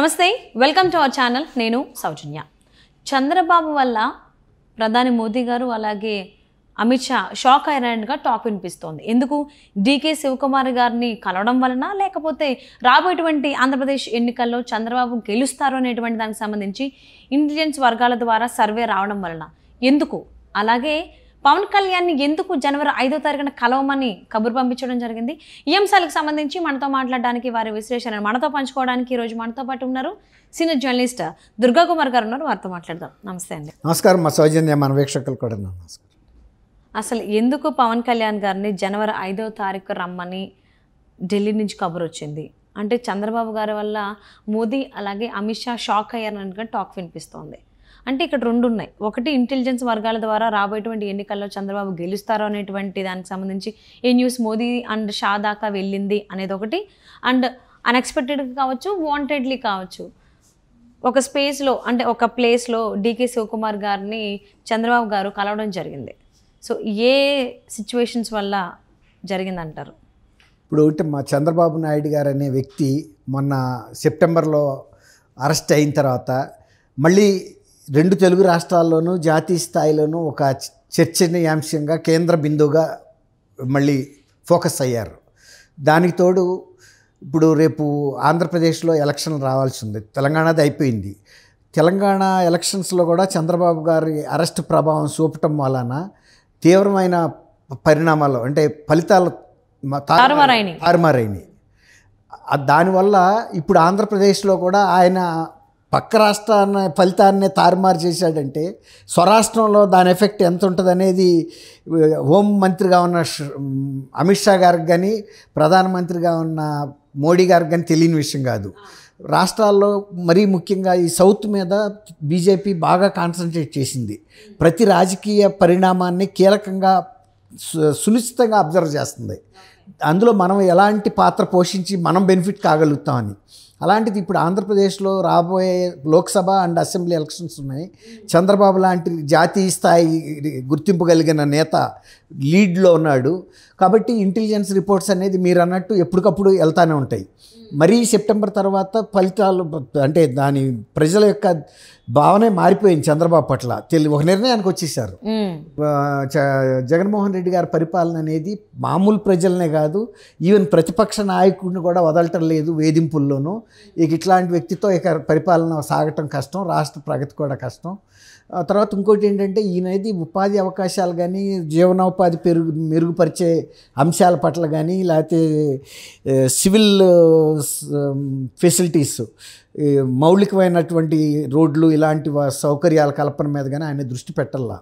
నమస్తే, welcome to our channel. నేను సౌజన్య. చంద్రబాబు వల్ల ప్రధాని మోదీ గారు అలాగే అమిత్ షా షాక్ అయ్యారనగా టాక్ వినిపిస్తోంది. ఎందుకు? డీకే శివకుమార్ గారిని కలవడం వలన, లేకపోతే రాబోయేటువంటి ఆంధ్రప్రదేశ్ ఎన్నికల్లో చంద్రబాబు గెలుస్తారు అనేటువంటి దానికి సంబంధించి ఇంటెలిజెన్స్ వర్గాల ద్వారా సర్వే రావడం వలన ఎందుకు? అలాగే పవన్ కళ్యాణ్ని ఎందుకు జనవరి 5వ తారీఖున కలవమని కబురు పంపించడం జరిగింది? ఈ అంశాలకు సంబంధించి మనతో మాట్లాడడానికి, వారి విశ్లేషణ మనతో పంచుకోవడానికి ఈరోజు మనతో పాటు ఉన్నారు సీనియర్ జర్నలిస్ట్ దుర్గా కుమార్ గారు ఉన్నారు. వారితో మాట్లాడదాం. నమస్తే అండి. నమస్కారం. మా సౌజన్య, మన వీక్షకులు కూడా నమస్కారం. అసలు ఎందుకు పవన్ కళ్యాణ్ గారిని జనవరి 5వ తారీఖు రమ్మని ఢిల్లీ నుంచి కబురు వచ్చింది? అంటే చంద్రబాబు గారి వల్ల మోదీ అలాగే అమిత్ షా షాక్ అయ్యారనగా టాక్ వినిపిస్తోంది. అంటే ఇక్కడ రెండు ఉన్నాయి. ఒకటి, ఇంటెలిజెన్స్ వర్గాల ద్వారా రాబోయేటువంటి ఎన్నికల్లో చంద్రబాబు గెలుస్తారు అనేటువంటి దానికి సంబంధించి ఏ న్యూస్ మోదీ అండ్ షా దాకా వెళ్ళింది అనేది ఒకటి. అండ్ అన్ఎక్స్పెక్టెడ్గా కావచ్చు, వాంటెడ్లీ కావచ్చు, ఒక స్పేస్లో అంటే ఒక ప్లేస్లో డీకే శివకుమార్ గారిని చంద్రబాబు గారు కలవడం జరిగింది. సో ఏ సిచ్యువేషన్స్ వల్ల జరిగిందంటారు? ఇప్పుడు ఒకటి, మా చంద్రబాబు నాయుడు గారు అనే వ్యక్తి మొన్న సెప్టెంబర్లో అరెస్ట్ అయిన తర్వాత మళ్ళీ రెండు తెలుగు రాష్ట్రాల్లోనూ జాతీయ స్థాయిలోనూ ఒక చర్చనీయాంశంగా కేంద్ర బిందువుగా మళ్ళీ ఫోకస్ అయ్యారు. దానికి తోడు ఇప్పుడు రేపు ఆంధ్రప్రదేశ్లో ఎలక్షన్లు రావాల్సి ఉంది. తెలంగాణది అయిపోయింది. తెలంగాణ ఎలక్షన్స్లో కూడా చంద్రబాబు గారి అరెస్ట్ ప్రభావం చూపటం వలన తీవ్రమైన పరిణామాలు, అంటే ఫలితాలు తారుమారైనాయి. దానివల్ల ఇప్పుడు ఆంధ్రప్రదేశ్లో కూడా ఆయన పక్క రాష్ట్రాన్ని ఫలితాన్ని తారుమారు చేశాడంటే స్వరాష్ట్రంలో దాని ఎఫెక్ట్ ఎంత ఉంటుంది అనేది హోం మంత్రిగా ఉన్న అమిత్ షా గారికి కానీ, ప్రధానమంత్రిగా ఉన్న మోడీ గారికి కానీ తెలియని విషయం కాదు. రాష్ట్రాల్లో మరీ ముఖ్యంగా ఈ సౌత్ మీద బీజేపీ బాగా కాన్సన్ట్రేట్ చేసింది. ప్రతి రాజకీయ పరిణామాన్ని కీలకంగా సునిశ్చితంగా అబ్జర్వ్ చేస్తుంది. అందులో మనం ఎలాంటి పాత్ర పోషించి మనం బెనిఫిట్ కాగలుగుతామని. అలాంటిది ఇప్పుడు ఆంధ్రప్రదేశ్లో రాబోయే లోక్సభ అండ్ అసెంబ్లీ ఎలక్షన్స్ ఉన్నాయి. చంద్రబాబు లాంటి జాతీయ స్థాయి గుర్తింపు కలిగిన నేత లీడ్లో ఉన్నాడు. కాబట్టి ఇంటెలిజెన్స్ రిపోర్ట్స్ అనేది మీరు అన్నట్టు ఎప్పటికప్పుడు వెళ్తూనే ఉంటాయి. మరీ సెప్టెంబర్ తర్వాత ఫలితాలు, అంటే దాని ప్రజల యొక్క భావనే మారిపోయింది చంద్రబాబు పట్ల. ఒక నిర్ణయానికి వచ్చేసారు. జగన్మోహన్ రెడ్డి గారి పరిపాలన అనేది మామూలు ప్రజలనే కాదు, ఈవెన్ ప్రతిపక్ష నాయకుడిని కూడా వదలటం లేదు వేధింపుల్లోనూ. ఇక ఇట్లాంటి వ్యక్తితో ఇక పరిపాలన సాగటం కష్టం, రాష్ట్ర ప్రగతి కూడా కష్టం. తర్వాత ఇంకోటి ఏంటంటే, ఈయనది ఉపాధి అవకాశాలు కానీ, జీవనోపాధి మెరుగుపరిచే అంశాల పట్ల కానీ, లేకపోతే సివిల్ ఫెసిలిటీస్, మౌలికమైనటువంటి రోడ్లు, ఇలాంటి సౌకర్యాల కల్పన మీద కానీ ఆయన దృష్టి పెట్టాల.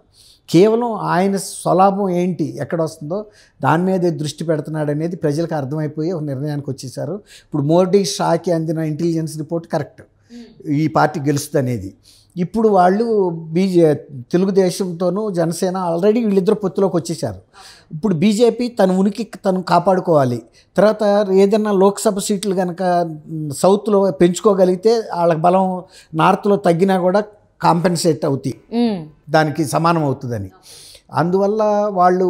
కేవలం ఆయన స్వలాభం ఏంటి, ఎక్కడ వస్తుందో దాని మీదే దృష్టి పెడుతున్నాడు అనేది ప్రజలకు అర్థమైపోయి ఒక నిర్ణయానికి వచ్చేసారు. ఇప్పుడు మోడీ షాకి అందిన ఇంటెలిజెన్స్ రిపోర్ట్ కరెక్ట్, ఈ పార్టీ గెలుస్తుంది అనేది. ఇప్పుడు వాళ్ళు తెలుగుదేశంతోనూ జనసేన ఆల్రెడీ వీళ్ళిద్దరు పొత్తులోకి వచ్చేసారు. ఇప్పుడు బీజేపీ తన ఉనికి తను కాపాడుకోవాలి. తర్వాత ఏదైనా లోక్సభ సీట్లు కనుక సౌత్లో పెంచుకోగలిగితే వాళ్ళకి బలం నార్త్లో తగ్గినా కూడా కాంపెన్సేట్ అవుతాయి, దానికి సమానం అవుతుందని. అందువల్ల వాళ్ళు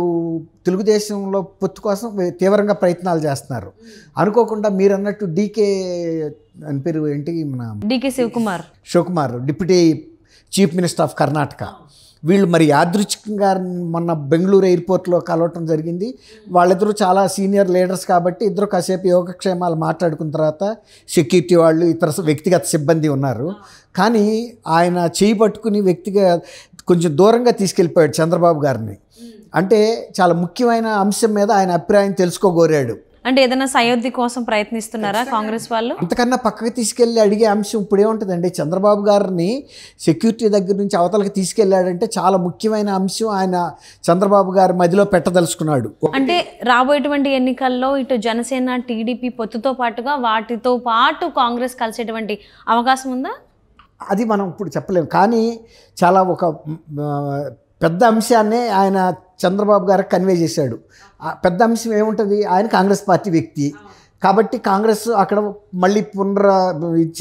తెలుగుదేశంలో పొత్తు కోసం తీవ్రంగా ప్రయత్నాలు చేస్తున్నారు. అనుకోకుండా మీరు అన్నట్టు డీకే అని పేరు ఏంటి, మన DK Shivakumar deputy chief minister of Karnataka, వీళ్ళు మరి యాదృచ్ఛికంగా మొన్న బెంగళూరు ఎయిర్పోర్ట్లో కలవటం జరిగింది. వాళ్ళిద్దరూ చాలా సీనియర్ లీడర్స్ కాబట్టి ఇద్దరు కాసేపు యోగక్షేమాలు మాట్లాడుకున్న తర్వాత సెక్యూరిటీ వాళ్ళు, ఇతర వ్యక్తిగత సిబ్బంది ఉన్నారు. కానీ ఆయన చేయి పట్టుకుని కొంచెం దూరంగా తీసుకెళ్ళిపోయాడు చంద్రబాబు గారిని. అంటే చాలా ముఖ్యమైన అంశం మీద ఆయన అభిప్రాయం తెలుసుకోగోరాడు. అంటే ఏదైనా సయోధ్య కోసం ప్రయత్నిస్తున్నారా కాంగ్రెస్ వాళ్ళు? అంతకన్నా పక్కకి తీసుకెళ్ళి అడిగే అంశం ఇప్పుడు ఏముంటుందండి? చంద్రబాబు గారిని సెక్యూరిటీ దగ్గర నుంచి అవతలకి తీసుకెళ్ళాడంటే చాలా ముఖ్యమైన అంశం ఆయన చంద్రబాబు గారి మధ్యలో పెట్టదలుచుకున్నాడు. అంటే రాబోయేటువంటి ఎన్నికల్లో ఇటు జనసేన, టీడీపీ పొత్తుతో పాటుగా వాటితో పాటు కాంగ్రెస్ కలిసేటువంటి అవకాశం ఉందా? అది మనం ఇప్పుడు చెప్పలేము. కానీ చాలా ఒక పెద్ద అంశాన్నే ఆయన చంద్రబాబు గారికి కన్వే చేశాడు. ఆ పెద్ద అంశం ఏముంటుంది? ఆయన కాంగ్రెస్ పార్టీ వ్యక్తి కాబట్టి కాంగ్రెస్ అక్కడ మళ్ళీ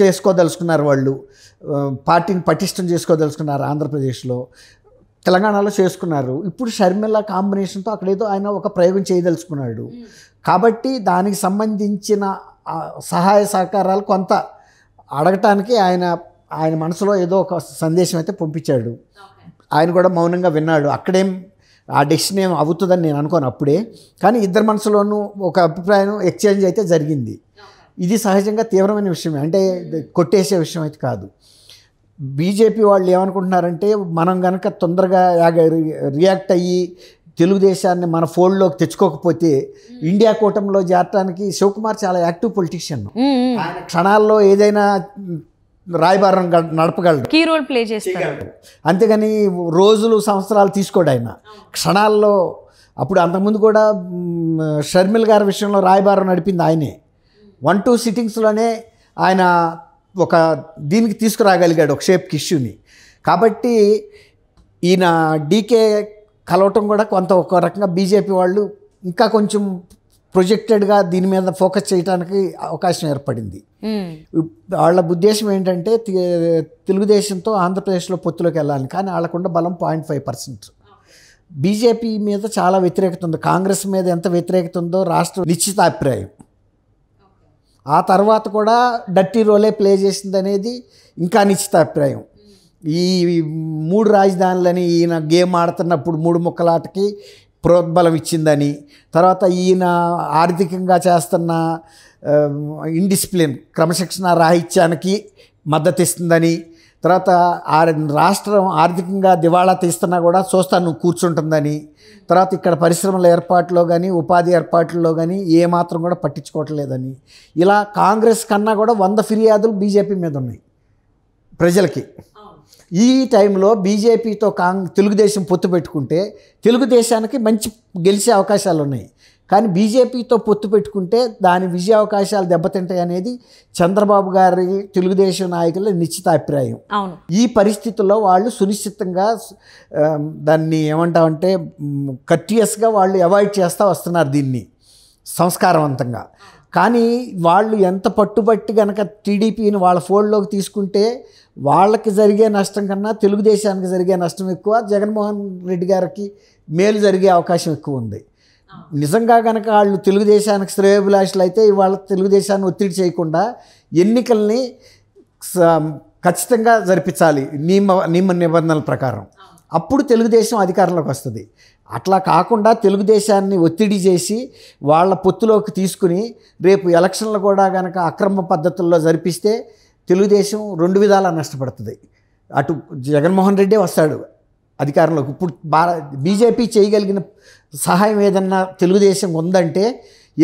చేసుకోదలుచుకున్నారు. వాళ్ళు పార్టీని పటిష్టం చేసుకోదలుచుకున్నారు. ఆంధ్రప్రదేశ్లో, తెలంగాణలో చేసుకున్నారు. ఇప్పుడు షర్మిల కాంబినేషన్తో అక్కడేదో ఆయన ఒక ప్రయోగం చేయదలుచుకున్నాడు. కాబట్టి దానికి సంబంధించిన సహాయ సహకారాలు కొంత అడగటానికి ఆయన మనసులో ఏదో ఒక సందేశం అయితే పంపించాడు. ఆయన కూడా మౌనంగా విన్నాడు. అక్కడేం ఆ డెసిషన్ ఏం అవుతుందని నేను అనుకోను అప్పుడే. కానీ ఇద్దరి మనసులోనూ ఒక అభిప్రాయం ఎక్స్చేంజ్ అయితే జరిగింది. ఇది సహజంగా తీవ్రమైన విషయమే, అంటే కొట్టేసే విషయం అయితే కాదు. బీజేపీ వాళ్ళు ఏమనుకుంటున్నారంటే మనం కనుక తొందరగా రియాక్ట్ అయ్యి తెలుగుదేశాన్ని మన ఫోల్డ్లోకి తెచ్చుకోకపోతే ఇండియా కూటమిలో చేరటానికి శివకుమార్ చాలా యాక్టివ్ పొలిటీషియన్. ఆయన క్షణాల్లో ఏదైనా రాయబారం నడపగలడు, కీ రోల్ ప్లే చేస్తాడు. అంతేగాని రోజులు సంవత్సరాలు తీసుకోడు ఆయన. క్షణాల్లో అప్పుడు అంతకుముందు కూడా షర్మిల్ గారి విషయంలో రాయబారం నడిపింది ఆయనే. 1-2 సిట్టింగ్స్లోనే ఆయన ఒక దీనికి తీసుకురాగలిగాడు, ఒక షేప్కి ఇష్యూని. కాబట్టి ఈయన డీకే కలవటం కూడా ఒక రకంగా బీజేపీ వాళ్ళు ఇంకా కొంచెం ప్రొజెక్టెడ్గా దీని మీద ఫోకస్ చేయడానికి అవకాశం ఏర్పడింది. వాళ్ళ ఉద్దేశం ఏంటంటే తెలుగుదేశంతో ఆంధ్రప్రదేశ్లో పొత్తులోకి వెళ్ళాలి, కానీ వాళ్ళకుండా బలం 0.5%. బీజేపీ మీద చాలా వ్యతిరేకత ఉంది. కాంగ్రెస్ మీద ఎంత వ్యతిరేకత ఉందో రాష్ట్ర నిశ్చితాభిప్రాయం. ఆ తర్వాత కూడా డర్టీ రోలే ప్లే చేసింది అనేది ఇంకా నిశ్చితాభిప్రాయం. ఈ 3 రాజధానులని ఈయన గేమ్ ఆడుతున్నప్పుడు 3 ముక్కలాటకి ప్రోద్బలం ఇచ్చిందని, తర్వాత ఈయన ఆర్థికంగా చేస్తున్న ఇండిసిప్లిన్ క్రమశిక్షణ రాహిత్యానికి మద్దతు ఇస్తుందని, తర్వాత రాష్ట్రం ఆర్థికంగా దివాళా తీస్తున్నా కూడా చూస్తాను కూర్చుంటుందని, తర్వాత ఇక్కడ పరిశ్రమల ఏర్పాటులో కానీ ఉపాధి ఏర్పాట్లలో కానీ ఏమాత్రం కూడా పట్టించుకోవట్లేదని, ఇలా కాంగ్రెస్ కన్నా కూడా 100 ఫిర్యాదులు బీజేపీ మీద ఉన్నాయి ప్రజలకి. ఈ టైంలో బీజేపీతో తెలుగుదేశం పొత్తు పెట్టుకుంటే తెలుగుదేశానికి మంచి గెలిచే అవకాశాలు ఉన్నాయి. కానీ బీజేపీతో పొత్తు పెట్టుకుంటే దాని విజయ అవకాశాలు దెబ్బతింటాయి అనేది చంద్రబాబు గారి తెలుగుదేశం నాయకుల నిశ్చితాభిప్రాయం. ఈ పరిస్థితుల్లో వాళ్ళు సునిశ్చితంగా దాన్ని ఏమంటామంటే కర్టియస్గా వాళ్ళు అవాయిడ్ చేస్తూ వస్తున్నారు దీన్ని సంస్కారవంతంగా. కానీ వాళ్ళు ఎంత పట్టుబట్టి కనుక టీడీపీని వాళ్ళ ఫోల్డ్లోకి తీసుకుంటే వాళ్ళకి జరిగే నష్టం కన్నా తెలుగుదేశానికి జరిగే నష్టం ఎక్కువ, జగన్మోహన్ రెడ్డి గారికి మేలు జరిగే అవకాశం ఎక్కువ ఉంది. నిజంగా కనుక వాళ్ళు తెలుగుదేశానికి శ్రేయోభిలాషులు అయితే ఇవాళ తెలుగుదేశాన్ని ఒత్తిడి చేయకుండా ఎన్నికల్ని ఖచ్చితంగా జరిపించాలి నియమ నిబంధనల ప్రకారం, అప్పుడు తెలుగుదేశం అధికారంలోకి వస్తుంది. అట్లా కాకుండా తెలుగుదేశాన్ని ఒత్తిడి చేసి వాళ్ళ పొత్తులోకి తీసుకుని రేపు ఎలక్షన్లు కూడా కనుక అక్రమ పద్ధతుల్లో జరిపిస్తే తెలుగుదేశం 2 విధాలా నష్టపడుతుంది. అటు జగన్మోహన్ రెడ్డి వస్తాడు అధికారంలోకి. ఇప్పుడు బీజేపీ చేయగలిగిన సహాయం ఏదన్నా తెలుగుదేశం ఉందంటే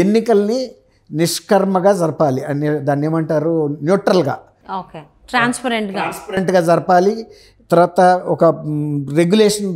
ఎన్నికల్ని నిష్కర్మగా జరపాలి అని, దాన్ని ఏమంటారు, న్యూట్రల్గా, ట్రాన్స్పరెంట్గా జరపాలి. తర్వాత ఒక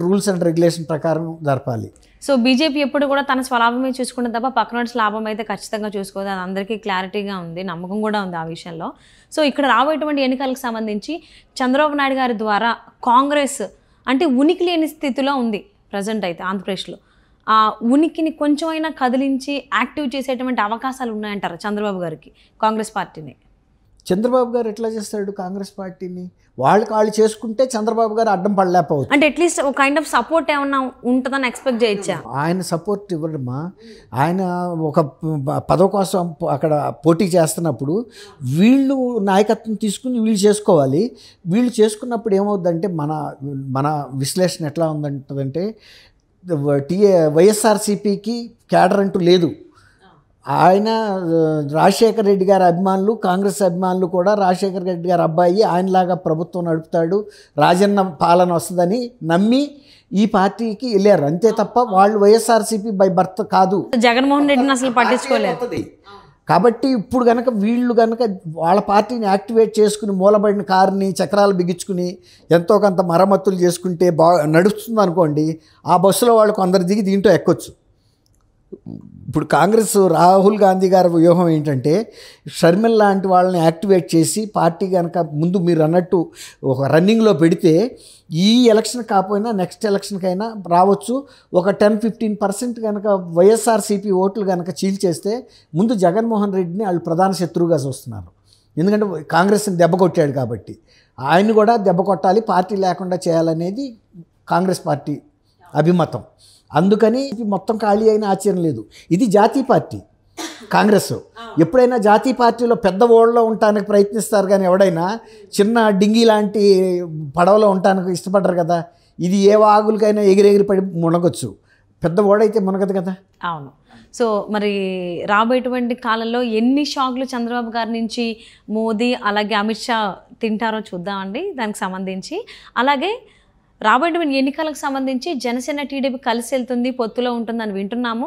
రూల్స్ అండ్ రెగ్యులేషన్ ప్రకారం జరపాలి. సో బీజేపీ ఎప్పుడు కూడా తన స్వలాభమే చూసుకుంటే తప్ప పక్కన లాభం అయితే ఖచ్చితంగా చూసుకోదు. అది అందరికీ క్లారిటీగా ఉంది, నమ్మకం కూడా ఉంది ఆ విషయంలో. సో ఇక్కడ రాబోయేటువంటి ఎన్నికలకు సంబంధించి చంద్రబాబు నాయుడు గారి ద్వారా కాంగ్రెస్ అంటే ఉనికి లేని స్థితిలో ఉంది ప్రజెంట్ అయితే ఆంధ్రప్రదేశ్లో. ఆ ఉనికిని కొంచెమైనా కదిలించి యాక్టివ్ చేసేటువంటి అవకాశాలు ఉన్నాయంటారు చంద్రబాబు గారికి కాంగ్రెస్ పార్టీని? చంద్రబాబు గారు ఎట్లా చేస్తాడు కాంగ్రెస్ పార్టీని? వాళ్ళు చేసుకుంటే చంద్రబాబు గారు అడ్డం పడలేకపోవచ్చు. అంటే అట్లీస్ట్ ఒక కైండ్ ఆఫ్ సపోర్ట్ ఏమన్నా ఉంటుందని ఎక్స్పెక్ట్ చేయొచ్చా? ఆయన సపోర్ట్ ఇవ్వడమ్మా. ఆయన ఒక పదవి కోసం అక్కడ పోటీ చేస్తున్నప్పుడు వీళ్ళు నాయకత్వం తీసుకుని వీళ్ళు చేసుకోవాలి. వీళ్ళు చేసుకున్నప్పుడు ఏమవుద్దంటే మన విశ్లేషణ ఎట్లా ఉందంటే వైఎస్ఆర్సీపీకి క్యాడర్ అంటూ లేదు. ఆయన రాజశేఖర రెడ్డి గారి అభిమానులు, కాంగ్రెస్ అభిమానులు కూడా రాజశేఖర రెడ్డి గారి అబ్బాయి ఆయనలాగా ప్రభుత్వం నడుపుతాడు, రాజన్న పాలన వస్తుందని నమ్మి ఈ పార్టీకి వెళ్ళారు అంతే తప్ప వాళ్ళు వైఎస్ఆర్సీపీ బై బర్త్ కాదు. జగన్మోహన్ రెడ్డిని అసలు పట్టించుకోలేదు. కాబట్టి ఇప్పుడు కనుక వీళ్ళు కనుక వాళ్ళ పార్టీని యాక్టివేట్ చేసుకుని మూలబడిన కారుని చక్రాలు బిగించుకుని ఎంతో కొంత మరమ్మతులు చేసుకుంటే నడుస్తుంది అనుకోండి, ఆ బస్సులో వాళ్ళు కొందరు దిగి దీంట్లో ఎక్కొచ్చు. ఇప్పుడు కాంగ్రెస్ రాహుల్ గాంధీ గారి వ్యూహం ఏంటంటే షర్మిల్ లాంటి వాళ్ళని యాక్టివేట్ చేసి పార్టీ కనుక ముందు మీరు అన్నట్టు ఒక రన్నింగ్లో పెడితే ఈ ఎలక్షన్ కాకపోయినా నెక్స్ట్ ఎలక్షన్కైనా రావచ్చు. ఒక 10-15% కనుక వైఎస్ఆర్సీపీ ఓట్లు కనుక చీల్చేస్తే ముందు జగన్మోహన్ రెడ్డిని వాళ్ళు ప్రధాన శత్రువుగా చూస్తున్నారు. ఎందుకంటే కాంగ్రెస్ని దెబ్బ కొట్టాడు కాబట్టి ఆయన్ని కూడా దెబ్బ కొట్టాలి, పార్టీ లేకుండా చేయాలనేది కాంగ్రెస్ పార్టీ అభిమతం. అందుకని మొత్తం ఖాళీ అయిన ఆశ్చర్యం లేదు. ఇది జాతీయ పార్టీ. కాంగ్రెస్. ఎప్పుడైనా జాతీయ పార్టీలో పెద్ద ఓళ్ళలో ఉండటానికి ప్రయత్నిస్తారు, కానీ ఎవడైనా చిన్న డింగి లాంటి పడవలో ఉండటానికి ఇష్టపడరు కదా. ఇది ఏ వాగులకైనా ఎగిరెగిరి పడి మునగొచ్చు, పెద్ద ఓడైతే మునగదు కదా. అవును. సో మరి రాబోయేటువంటి కాలంలో ఎన్ని షాక్లు చంద్రబాబు గారి నుంచి మోదీ అలాగే అమిత్ షా తింటారో చూద్దామండి దానికి సంబంధించి. అలాగే రాబోయేటువంటి ఎన్నికలకు సంబంధించి జనసేన టీడీపీ కలిసి వెళ్తుంది, పొత్తులో ఉంటుందని వింటున్నాము.